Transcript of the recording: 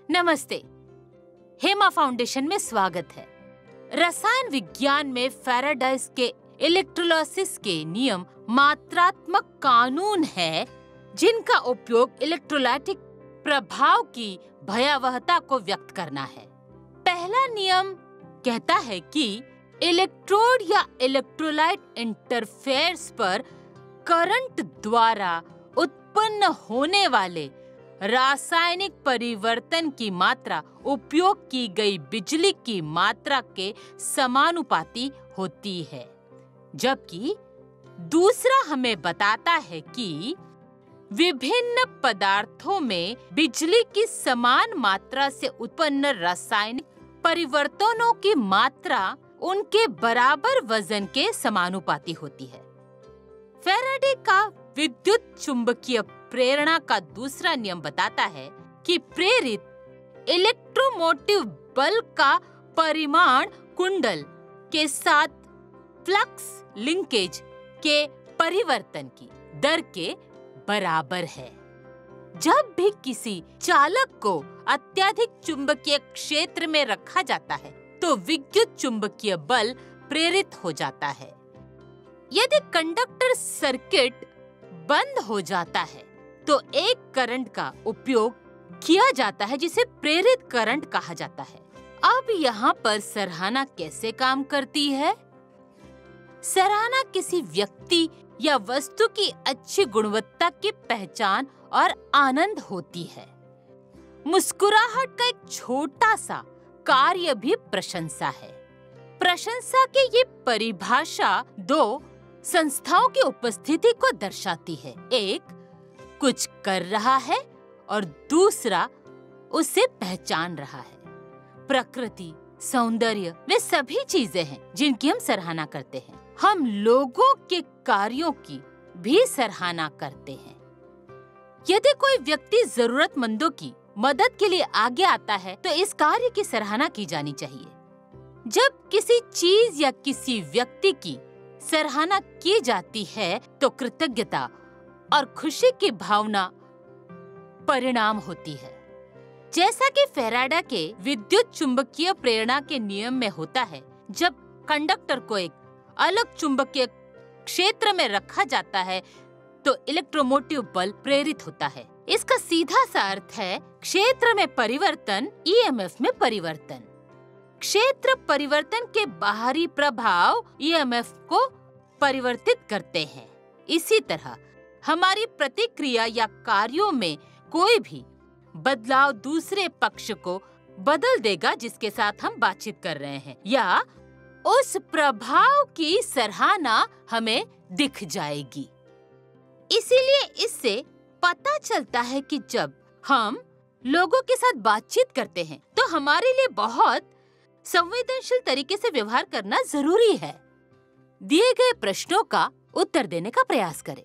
नमस्ते, हेमा फाउंडेशन में स्वागत है। रसायन विज्ञान में फैराडाइज के इलेक्ट्रोलाइसिस के नियम मात्रात्मक कानून है जिनका उपयोग इलेक्ट्रोलाइटिक प्रभाव की भयावहता को व्यक्त करना है। पहला नियम कहता है कि इलेक्ट्रोड या इलेक्ट्रोलाइट इंटरफेस पर करंट द्वारा उत्पन्न होने वाले रासायनिक परिवर्तन की मात्रा उपयोग की गई बिजली की मात्रा के समानुपाती होती है, जबकि दूसरा हमें बताता है कि विभिन्न पदार्थों में बिजली की समान मात्रा से उत्पन्न रासायनिक परिवर्तनों की मात्रा उनके बराबर वजन के समानुपाती होती है। फैराडे का विद्युत चुंबकीय प्रेरणा का दूसरा नियम बताता है कि प्रेरित इलेक्ट्रोमोटिव बल का परिमाण कुंडल के साथ फ्लक्स लिंकेज के परिवर्तन की दर के बराबर है। जब भी किसी चालक को अत्यधिक चुंबकीय क्षेत्र में रखा जाता है तो विद्युत चुंबकीय बल प्रेरित हो जाता है। यदि कंडक्टर सर्किट बंद हो जाता है तो एक करंट का उपयोग किया जाता है जिसे प्रेरित करंट कहा जाता है। अब यहाँ पर सराहना कैसे काम करती है? सराहना किसी व्यक्ति या वस्तु की अच्छी गुणवत्ता की पहचान और आनंद होती है। मुस्कुराहट का एक छोटा सा कार्य भी प्रशंसा है। प्रशंसा की ये परिभाषा दो संस्थाओं की उपस्थिति को दर्शाती है। एक कुछ कर रहा है और दूसरा उसे पहचान रहा है। प्रकृति, सौंदर्य वे सभी चीजें हैं जिनकी हम सराहना करते हैं। हम लोगों के कार्यों की भी सराहना करते हैं। यदि कोई व्यक्ति जरूरतमंदों की मदद के लिए आगे आता है तो इस कार्य की सराहना की जानी चाहिए। जब किसी चीज या किसी व्यक्ति की सराहना की जाती है तो कृतज्ञता और खुशी की भावना परिणाम होती है। जैसा कि फैराडे के विद्युत चुंबकीय प्रेरणा के नियम में होता है, जब कंडक्टर को एक अलग चुंबकीय क्षेत्र में रखा जाता है तो इलेक्ट्रोमोटिव बल प्रेरित होता है। इसका सीधा सा अर्थ है क्षेत्र में परिवर्तन, ईएमएफ में परिवर्तन। क्षेत्र परिवर्तन के बाहरी प्रभाव ईएमएफ को परिवर्तित करते हैं। इसी तरह हमारी प्रतिक्रिया या कार्यों में कोई भी बदलाव दूसरे पक्ष को बदल देगा जिसके साथ हम बातचीत कर रहे हैं, या उस प्रभाव की सराहना हमें दिख जाएगी। इसीलिए इससे पता चलता है कि जब हम लोगों के साथ बातचीत करते हैं तो हमारे लिए बहुत संवेदनशील तरीके से व्यवहार करना जरूरी है। दिए गए प्रश्नों का उत्तर देने का प्रयास करें।